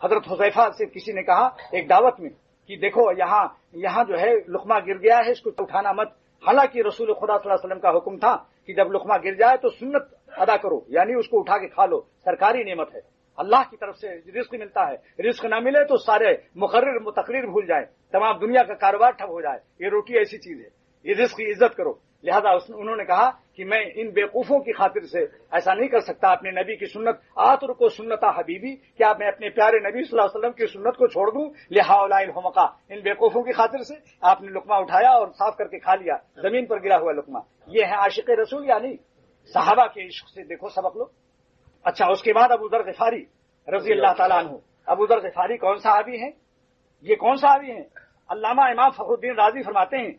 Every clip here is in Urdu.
حضرت حذیفہ سے کسی نے کہا ایک دعوت میں کہ دیکھو یہاں جو ہے لقمہ گر گیا ہے، اس کو اٹھانا مت، حالانکہ رسول خدا صلی اللہ علیہ وسلم کا حکم تھا کہ جب لقمہ گر جائے تو سنت ادا کرو، یعنی اس کو اٹھا کے کھا لو، سرکاری نعمت ہے، اللہ کی طرف سے رزق ملتا ہے، رزق نہ ملے تو سارے مقرر متقرر بھول جائیں، تمام دنیا کا کاروبار ٹھپ ہو جائے، یہ روٹی ایسی چیز ہے، یہ رزق کی عزت کرو۔ لہذا انہوں نے کہا کہ میں ان بیوقوفوں کی خاطر سے ایسا نہیں کر سکتا، اپنے نبی کی سنت آتر کو سنتا حبیبی، کیا میں اپنے پیارے نبی صلی اللہ علیہ وسلم کی سنت کو چھوڑ دوں لہؤلاء الحمقاء، ان بیوقوفوں کی خاطر سے؟ آپ نے لقمہ اٹھایا اور صاف کر کے کھا لیا، زمین پر گرا ہوا لقمہ۔ یہ ہے عاشق رسول یا نہیں؟ صحابہ کے عشق سے دیکھو سبق لو۔ اچھا، اس کے بعد ابو ذر غفاری رضی اللہ تعالیٰ عنہ۔ ابو ذر غفاری کون صحابی ہیں؟ یہ کون صحابی ہیں؟ علامہ امام فخر الدین رازی فرماتے ہیں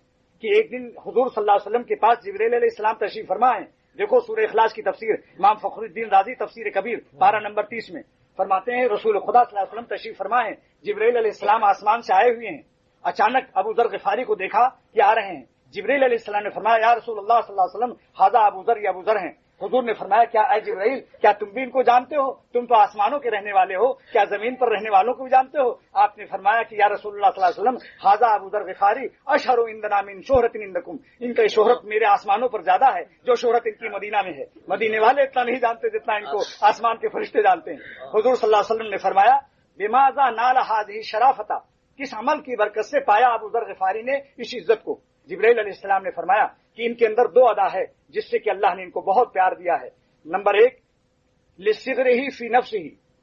کہ ایک دن حضور صلی اللہ علیہ وسلم کے پاس جبرائیل علیہ السلام تشریف فرما ہیں۔ دیکھو سورہ اخلاص کی تفسیر امام فخر الدین رازی تفسیر کبیر پارہ نمبر 30 میں فرماتے ہیں رسول خدا صلی اللہ علیہ وسلم تشریف فرما ہیں، جبرائیل علیہ السلام آسمان سے آئے ہوئے ہیں، اچانک ابو ذر غفاری کو دیکھا کہ آ رہے ہیں۔ جبرائیل علیہ السلام نے فرمایا یا رسول اللہ صلی اللہ علیہ وسلم ھذا ابو ذر، یہ ابو ذر ہیں۔ حضور نے فرمایا کیا اے جبرائیل، کیا تم بھی ان کو جانتے ہو؟ تم تو آسمانوں کے رہنے والے ہو، کیا زمین پر رہنے والوں کو بھی جانتے ہو؟ آپ نے فرمایا کہ یا رسول اللہ صلی اللہ علیہ وسلم ھذا ابو ذر غفاری اشہر عندنا من شہرۃ عندکم، ان کی شہرت میرے آسمانوں پر زیادہ ہے جو شہرت ان کی مدینہ میں ہے، مدینے والے اتنا نہیں جانتے جتنا ان کو آسمان کے فرشتے جانتے ہیں۔ حضور صلی اللہ علیہ وسلم نے فرمایا بماذا نال هذه شرافتا، کس عمل کی برکت سے پایا ابو ذر غفاری نے اس عزت کو؟ جبرائیل علیہ السلام نے فرمایا کہ ان کے اندر دو ادا ہے جس سے کہ اللہ نے ان کو بہت پیار دیا ہے۔ نمبر ایک، لصغرہ فی نفسہ،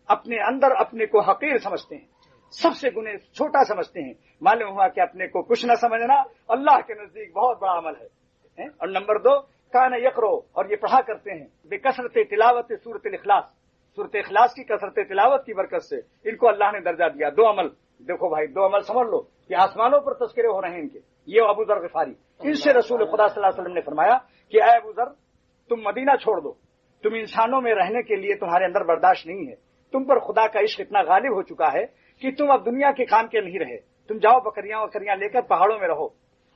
اپنے اندر اپنے کو حقیر سمجھتے ہیں، سب سے گنے چھوٹا سمجھتے ہیں، معلوم ہوا کہ اپنے کو کچھ نہ سمجھنا اللہ کے نزدیک بہت بڑا عمل ہے۔ اور نمبر دو، کان یقرؤ، اور یہ پڑھا کرتے ہیں بکثرت تلاوت سورۃ الاخلاص، سورۃ اخلاص کی کثرت تلاوت کی برکت سے ان کو اللہ نے درجہ دیا۔ دو عمل دیکھو بھائی، دو عمل سمجھ لو کہ آسمانوں پر تذکرے ہو رہے ہیں ان کے۔ یہ ابو ذر غفاری، ان سے رسول خدا صلی اللہ علیہ وسلم نے فرمایا کہ اے ابو ذر، تم مدینہ چھوڑ دو، تم انسانوں میں رہنے کے لیے تمہارے اندر برداشت نہیں ہے، تم پر خدا کا عشق اتنا غالب ہو چکا ہے کہ تم اب دنیا کے کام کے نہیں رہے، تم جاؤ بکریاں لے کر پہاڑوں میں رہو،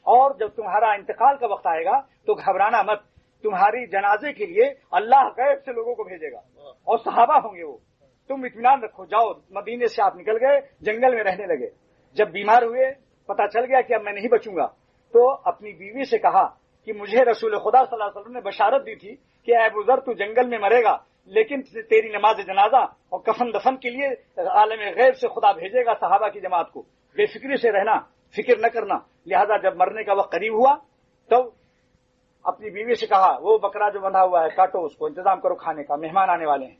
اور جب تمہارا انتقال کا وقت آئے گا تو گھبرانا مت، تمہاری جنازے کے لیے اللہ غیب سے لوگوں کو بھیجے گا اور صحابہ ہوں گے وہ، تم اطمینان رکھو، جاؤ۔ مدینے سے آپ نکل گئے، جنگل میں رہنے لگے، جب بیمار ہوئے، پتا چل گیا کہ اب میں نہیں بچوں گا، تو اپنی بیوی سے کہا کہ مجھے رسول خدا صلی اللہ علیہ وسلم نے بشارت دی تھی کہ اے ابو ذر تو جنگل میں مرے گا، لیکن تیری نماز جنازہ اور کفن دفن کے لیے عالم غیب سے خدا بھیجے گا صحابہ کی جماعت کو، بے فکری سے رہنا، فکر نہ کرنا۔ لہذا جب مرنے کا وقت قریب ہوا تو اپنی بیوی سے کہا وہ بکرا جو بندھا ہوا ہے کاٹو، اس کو انتظام کرو کھانے کا، مہمان آنے والے ہیں۔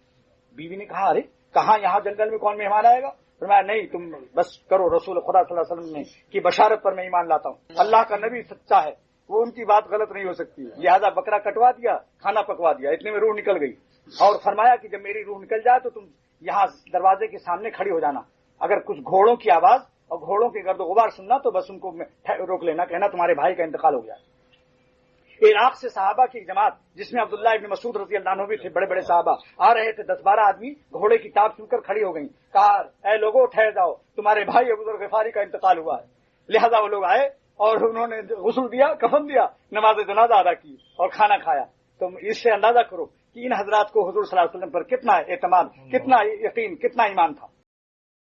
بیوی نے کہا ارے کہاں، یہاں جنگل میں کون مہمان آئے گا؟ فرمایا نہیں، تم بس کرو، رسول خدا صلی اللہ علیہ وسلم نے کی بشارت پر میں ایمان لاتا ہوں، اللہ کا نبی سچا ہے، وہ ان کی بات غلط نہیں ہو سکتی۔ لہذا بکرا کٹوا دیا، کھانا پکوا دیا، اتنے میں روح نکل گئی، اور فرمایا کہ جب میری روح نکل جائے تو تم یہاں دروازے کے سامنے کھڑی ہو جانا، اگر کچھ گھوڑوں کی آواز اور گھوڑوں کے گرد و غبار سننا تو بس ان کو روک لینا، کہنا تمہارے بھائی کا انتقال ہو گیا۔ عراق سے صحابہ کی جماعت جس میں عبداللہ ابن مسعود رضی اللہ عنہ بھی تھے، بڑے بڑے صحابہ آ رہے تھے، 10-12 آدمی گھوڑے کی ٹاپ سن کر کھڑی ہو گئیں، کہا اے لوگوں ٹھہر جاؤ، تمہارے بھائی ابو ذر غفاری کا انتقال ہوا ہے۔ لہذا وہ لوگ آئے اور انہوں نے غسل دیا، کفن دیا، نماز جنازہ ادا کی اور کھانا کھایا۔ تو اس سے اندازہ کرو کہ ان حضرات کو حضور صلی اللہ علیہ وسلم پر کتنا اعتماد، کتنا یقین، کتنا ایمان تھا۔